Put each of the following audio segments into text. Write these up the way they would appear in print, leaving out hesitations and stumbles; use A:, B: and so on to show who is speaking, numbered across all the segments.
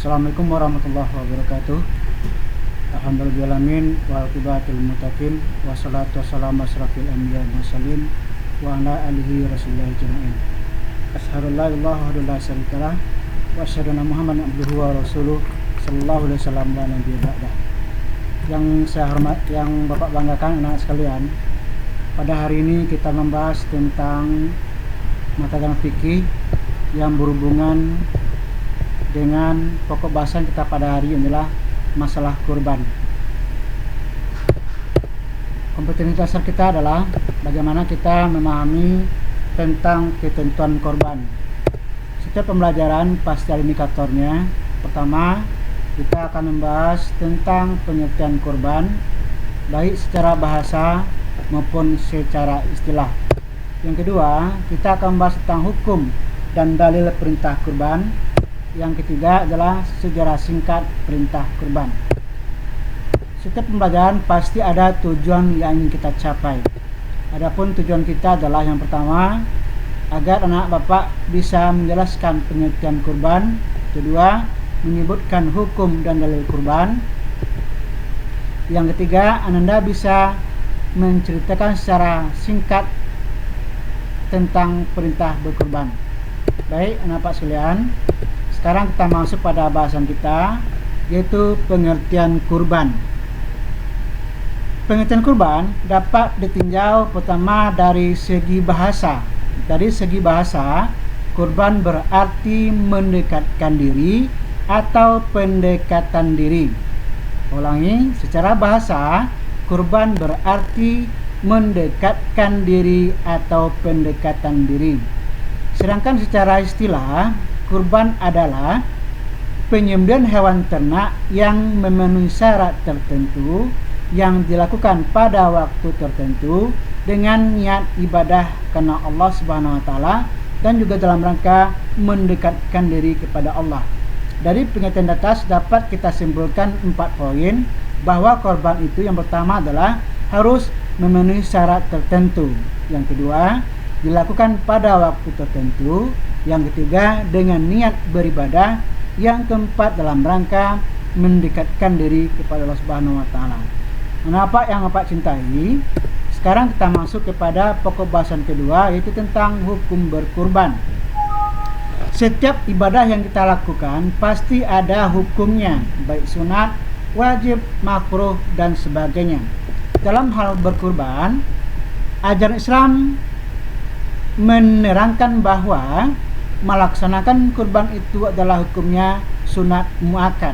A: Assalamualaikum warahmatullahi wabarakatuh. Alhamdulillahirabbil alamin wal aqibatul muttaqin wassalatu wassalamu asrafil anbiya'i wal mursalin wa ala alihi rasulillah ajma'in. Asyhadu an la ilaha illallah wa syarikalah wa asyhadu anna Muhammadan abduhu wa rasuluh sallallahu alaihi wasallam la nabiyya ba'dah. Yang saya hormat, yang Bapak banggakan anak sekalian, pada hari ini kita membahas tentang mata fikih yang berhubungan dengan pokok bahasan kita pada hari ini adalah masalah kurban. Kompetensi dasar kita adalah bagaimana kita memahami tentang ketentuan kurban. Setiap pembelajaran pasti ada indikatornya. Pertama, kita akan membahas tentang pengertian kurban, baik secara bahasa maupun secara istilah. Yang kedua, kita akan membahas tentang hukum dan dalil perintah kurban. Yang ketiga adalah sejarah singkat perintah kurban. Setiap pembelajaran pasti ada tujuan yang ingin kita capai. Adapun tujuan kita adalah yang pertama, agar anak bapak bisa menjelaskan pengertian kurban. Kedua, menyebutkan hukum dan dalil kurban. Yang ketiga, Anda bisa menceritakan secara singkat tentang perintah berkurban. Baik, anak bapak sekalian, sekarang kita masuk pada bahasan kita, yaitu pengertian kurban. Pengertian kurban dapat ditinjau pertama dari segi bahasa. Dari segi bahasa, kurban berarti mendekatkan diri atau pendekatan diri. Ulangi, secara bahasa, kurban berarti mendekatkan diri atau pendekatan diri. Sedangkan secara istilah, kurban adalah penyembelihan hewan ternak yang memenuhi syarat tertentu yang dilakukan pada waktu tertentu dengan niat ibadah karena Allah Subhanahu wa taala dan juga dalam rangka mendekatkan diri kepada Allah. Dari pengertian atas dapat kita simpulkan 4 poin bahwa kurban itu yang pertama adalah harus memenuhi syarat tertentu. Yang kedua, dilakukan pada waktu tertentu. Yang ketiga, dengan niat beribadah. Yang keempat, dalam rangka mendekatkan diri kepada Allah Subhanahu wa taala. Apa yang Bapak cintai? Sekarang kita masuk kepada pokok bahasan kedua, yaitu tentang hukum berkurban. Setiap ibadah yang kita lakukan pasti ada hukumnya, baik sunat, wajib, makruh, dan sebagainya. Dalam hal berkurban, ajaran Islam menerangkan bahwa melaksanakan kurban itu adalah hukumnya sunat muakkad.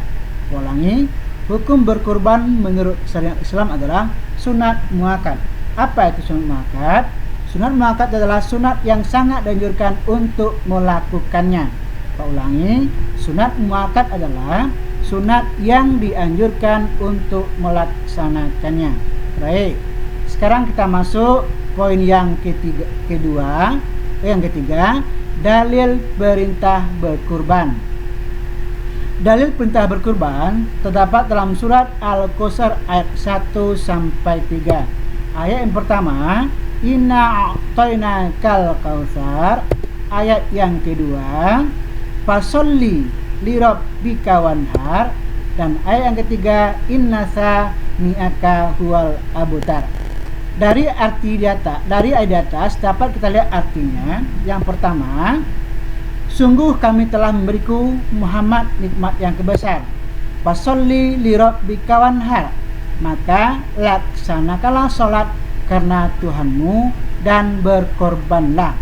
A: Ulangi, hukum berkurban menurut syariat Islam adalah sunat muakkad. Apa itu sunat muakkad? Sunat muakkad adalah sunat yang sangat dianjurkan untuk melakukannya. Pak ulangi, sunat muakkad adalah sunat yang dianjurkan untuk melaksanakannya. Baik, sekarang kita masuk poin yang ketiga, dalil perintah berkurban. Dalil perintah berkurban terdapat dalam surat Al-Kautsar ayat 1 sampai 3. Ayat yang pertama, inna a'tainakal kautsar. Ayat yang kedua, fasholli lirabbika wanhar. Dan ayat yang ketiga, innasa ni'aka huwal abtar. Dari ayat di atas dapat kita lihat artinya. Yang pertama, sungguh kami telah memberiku Muhammad nikmat yang kebesar. Fasholli lirabbika wanhar, maka laksanakanlah sholat karena Tuhanmu dan berkorbanlah.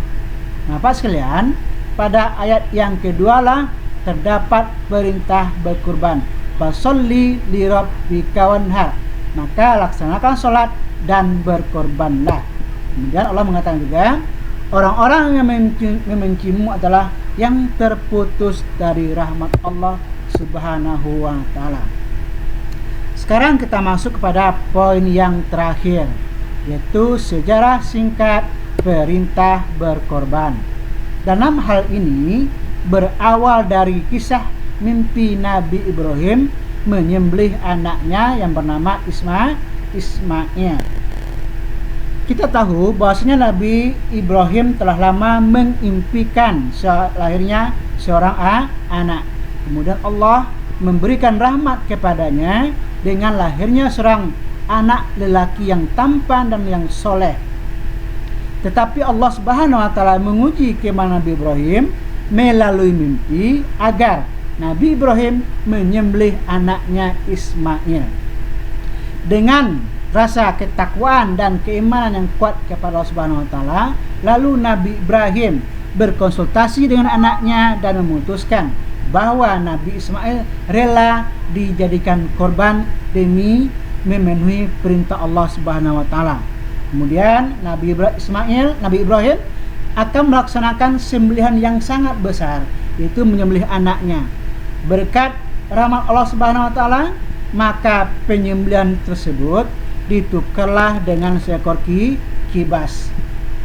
A: Bapak sekalian, pada ayat yang kedua lah terdapat perintah berkurban. Fasholli lirabbika wanhar, maka laksanakan sholat dan berkorbanlah. Kemudian Allah mengatakan juga, orang-orang yang membencimu adalah yang terputus dari rahmat Allah Subhanahu wa taala. Sekarang kita masuk kepada poin yang terakhir, yaitu sejarah singkat perintah berkorban. Dalam hal ini berawal dari kisah mimpi Nabi Ibrahim menyembelih anaknya yang bernama Ismail. Kita tahu bahwasanya Nabi Ibrahim telah lama mengimpikan lahirnya seorang anak. Kemudian Allah memberikan rahmat kepadanya dengan lahirnya seorang anak lelaki yang tampan dan yang soleh. Tetapi Allah Subhanahu wa taala menguji keimanan Nabi Ibrahim melalui mimpi agar Nabi Ibrahim menyembelih anaknya Ismail. Dengan rasa ketakwaan dan keimanan yang kuat kepada Allah Subhanahu wa taala, lalu Nabi Ibrahim berkonsultasi dengan anaknya dan memutuskan bahwa Nabi Ismail rela dijadikan korban demi memenuhi perintah Allah Subhanahu wa taala. Kemudian Nabi Ibrahim akan melaksanakan sembelihan yang sangat besar, yaitu menyembelih anaknya. Berkat rahmat Allah Subhanahu wa taala, maka penyembelihan tersebut ditukarlah dengan seekor kibas.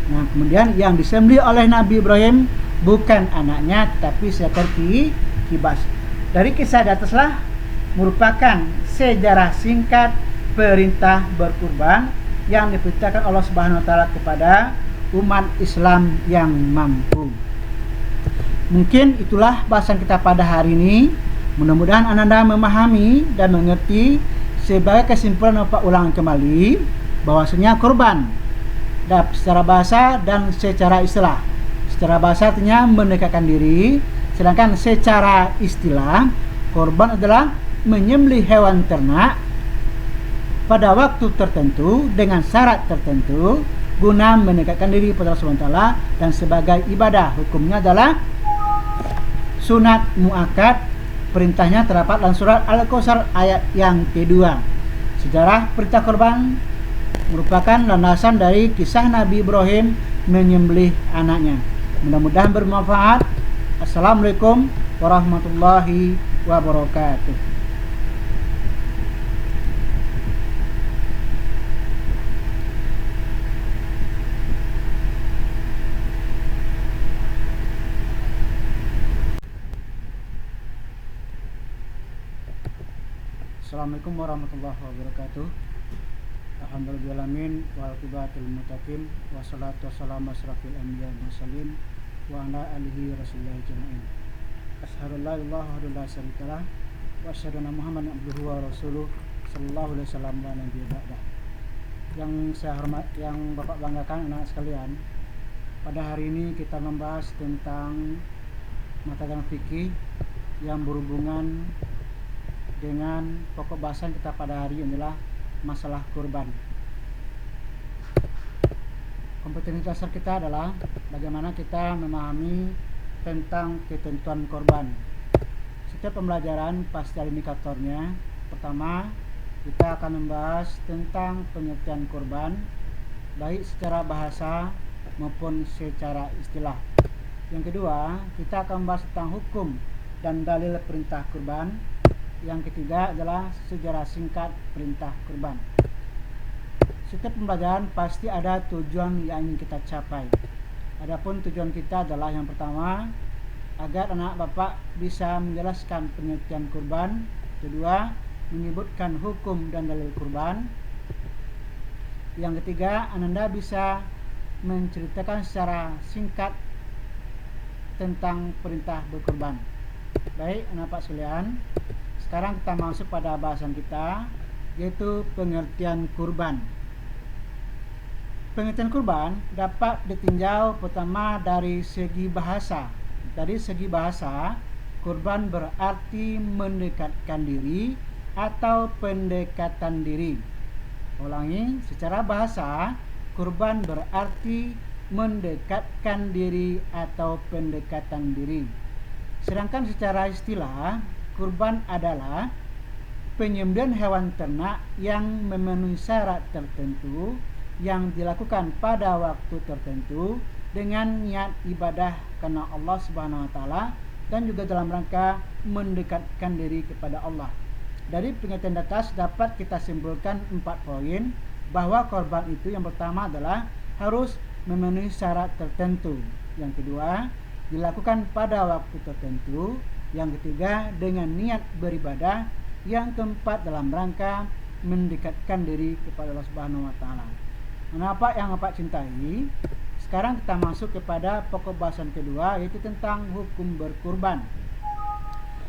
A: Nah, kemudian yang disembelih oleh Nabi Ibrahim bukan anaknya tetapi seekor kibas. Dari kisah di ataslah merupakan sejarah singkat perintah berkurban yang diperintahkan Allah Subhanahu wa taala kepada umat Islam yang mampu. Mungkin itulah bahasan kita pada hari ini. Mudah-mudahan Anda memahami dan mengerti. Sebagai kesimpulan Bapak ulangan kembali bahwasanya kurban secara bahasa dan secara istilah. Secara bahasa artinya mendekatkan diri, sedangkan secara istilah kurban adalah menyembelih hewan ternak pada waktu tertentu dengan syarat tertentu guna mendekatkan diri kepada Allah SWT dan sebagai ibadah. Hukumnya adalah sunat muakkad. Perintahnya terdapat dalam surat Al-Kautsar ayat yang kedua. Sejarah perintah kurban merupakan landasan dari kisah Nabi Ibrahim menyembelih anaknya. Mudah-mudahan bermanfaat. Assalamualaikum warahmatullahi wabarakatuh. Assalamualaikum warahmatullahi wabarakatuh. Alhamdulillahirabbil alamin wal aqibatul muttaqin wassalatu wassalamu asrafil anbiya wal mursalin wa ala alihi rasulillah ajmain. Asyhadu an la ilaha illallah wa asyhadu anna Muhammadan abduhu wa rasuluh sallallahu alaihi wasallam wa nabiyyi ba'da. Yang saya hormat, yang Bapak banggakan anak sekalian, pada hari ini kita membahas tentang mata fikih yang berhubungan dengan pokok bahasan kita pada hari ini adalah masalah kurban. Kompetensi dasar kita adalah bagaimana kita memahami tentang ketentuan kurban. Setiap pembelajaran pasti ada indikatornya. Pertama, kita akan membahas tentang pengertian kurban baik secara bahasa maupun secara istilah. Yang kedua, kita akan membahas tentang hukum dan dalil perintah kurban. Yang ketiga adalah sejarah singkat perintah kurban. Setiap pembelajaran pasti ada tujuan yang ingin kita capai. Adapun tujuan kita adalah yang pertama, agar anak bapak bisa menjelaskan pengertian kurban. Kedua, menyebutkan hukum dan dalil kurban. Yang ketiga, Anda bisa menceritakan secara singkat tentang perintah berkurban. Baik, anak bapak sekalian, sekarang kita masuk pada bahasan kita, yaitu pengertian kurban. Pengertian kurban dapat ditinjau pertama dari segi bahasa. Dari segi bahasa, kurban berarti mendekatkan diri atau pendekatan diri. Ulangi, secara bahasa, kurban berarti mendekatkan diri atau pendekatan diri. Sedangkan secara istilah, kurban adalah penyembelihan hewan ternak yang memenuhi syarat tertentu yang dilakukan pada waktu tertentu dengan niat ibadah karena Allah Subhanahu wa taala dan juga dalam rangka mendekatkan diri kepada Allah. Dari pengertian atas dapat kita simpulkan 4 poin bahwa korban itu yang pertama adalah harus memenuhi syarat tertentu. Yang kedua, dilakukan pada waktu tertentu. Yang ketiga, dengan niat beribadah. Yang keempat, dalam rangka mendekatkan diri kepada Allah Subhanahu wa taala. Kenapa yang Bapak cintai? Sekarang kita masuk kepada pokok bahasan kedua, yaitu tentang hukum berkurban.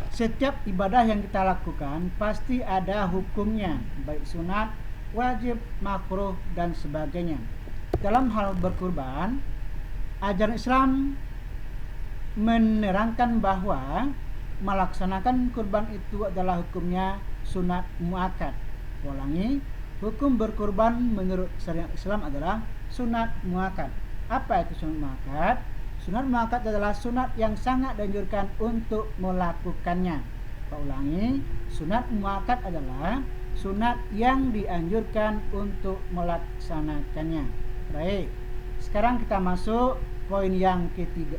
A: Setiap ibadah yang kita lakukan pasti ada hukumnya, baik sunat, wajib, makruh, dan sebagainya. Dalam hal berkurban, ajaran Islam menerangkan bahwa melaksanakan kurban itu adalah hukumnya sunat muakkad. Ulangi, hukum berkurban menurut syariat Islam adalah sunat muakkad. Apa itu sunat muakkad? Sunat muakkad adalah sunat yang sangat dianjurkan untuk melakukannya. Saya ulangi, sunat muakkad adalah sunat yang dianjurkan untuk melaksanakannya. Baik, sekarang kita masuk poin yang ketiga,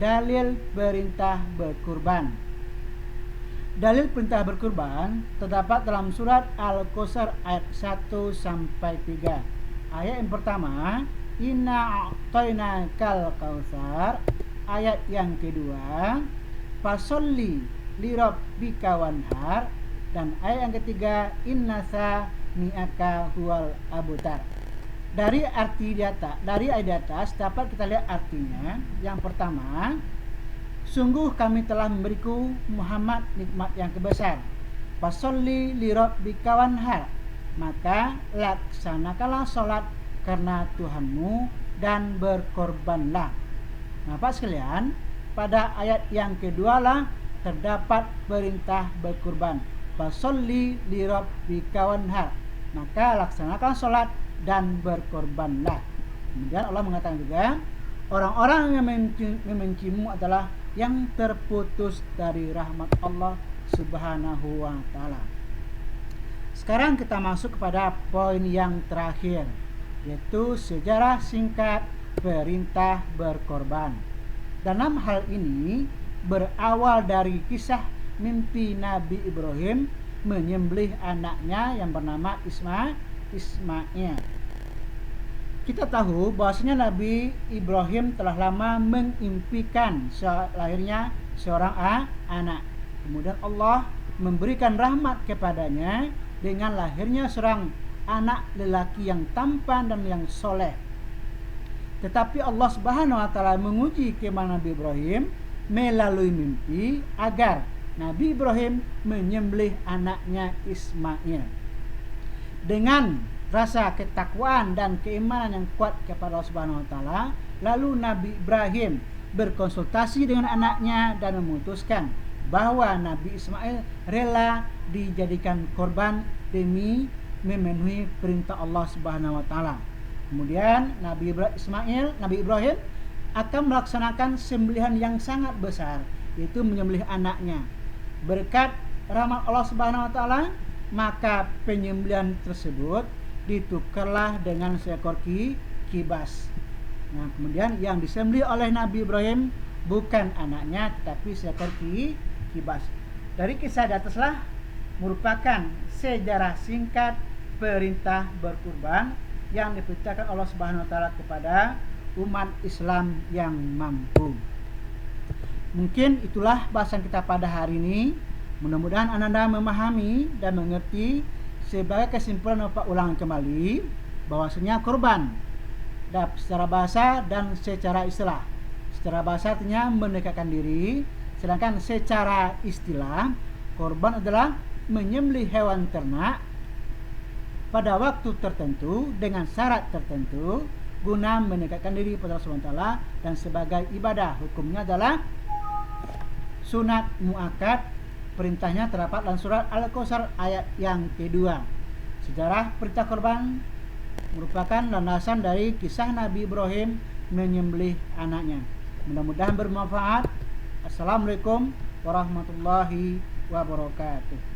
A: dalil perintah berkurban. Dalil perintah berkurban terdapat dalam surat Al-Kautsar ayat 1 sampai 3. Ayat yang pertama, inna a'tainakal kautsar. Ayat yang kedua, fasholli lirabbika wanhar. Dan ayat yang ketiga, innasa ni'aka huwal abtar. Dari ayat di atas dapat kita lihat artinya. Yang pertama, sungguh kami telah memberiku Muhammad nikmat yang kebesar. Fasholli lirabbika wanhar. Maka laksanakanlah sholat karena Tuhanmu dan berkorbanlah. Nah, Pak sekalian, pada ayat yang kedua lah terdapat perintah berkurban. Fasholli lirabbika wanhar. Maka laksanakan sholat dan berkorbanlah. Kemudian Allah mengatakan juga, orang-orang yang membencimu adalah yang terputus dari rahmat Allah Subhanahu wa ta'ala. Sekarang kita masuk kepada poin yang terakhir, yaitu sejarah singkat perintah berkorban. Dalam hal ini berawal dari kisah mimpi Nabi Ibrahim menyembelih anaknya yang bernama Ismail. Kita tahu bahwasanya Nabi Ibrahim telah lama mengimpikan lahirnya seorang anak. Kemudian Allah memberikan rahmat kepadanya dengan lahirnya seorang anak lelaki yang tampan dan yang soleh. Tetapi Allah Subhanahu wa ta'ala menguji keimanan Nabi Ibrahim melalui mimpi agar Nabi Ibrahim menyembelih anaknya Ismail. Dengan rasa ketakwaan dan keimanan yang kuat kepada Allah Subhanahu wa ta'ala, lalu Nabi Ibrahim berkonsultasi dengan anaknya dan memutuskan bahwa Nabi Ismail rela dijadikan korban demi memenuhi perintah Allah Subhanahu wa ta'ala. Kemudian Nabi Ibrahim akan melaksanakan sembelihan yang sangat besar, yaitu menyembelih anaknya. Berkat rahmat Allah Subhanahu wa ta'ala, maka penyembelihan tersebut ditukarlah dengan seekor kibas. Nah, kemudian yang disembelih oleh Nabi Ibrahim bukan anaknya, tetapi seekor kibas. Dari kisah di ataslah merupakan sejarah singkat perintah berkurban yang diperintahkan Allah Subhanahu wa ta'ala kepada umat Islam yang mampu. Mungkin itulah bahasan kita pada hari ini. Mudah-mudahan Anda memahami dan mengerti. Sebagai kesimpulan Bapak ulangan kembali bahwasanya kurban secara bahasa dan secara istilah. Secara bahasa artinya mendekatkan diri, sedangkan secara istilah kurban adalah menyembelih hewan ternak pada waktu tertentu dengan syarat tertentu guna mendekatkan diri kepada Allah SWT dan sebagai ibadah. Hukumnya adalah sunat muakkad. Perintahnya terdapat dalam surat Al-Kautsar ayat yang kedua. Sejarah perintah kurban merupakan landasan dari kisah Nabi Ibrahim menyembelih anaknya. Mudah-mudahan bermanfaat. Assalamualaikum warahmatullahi wabarakatuh.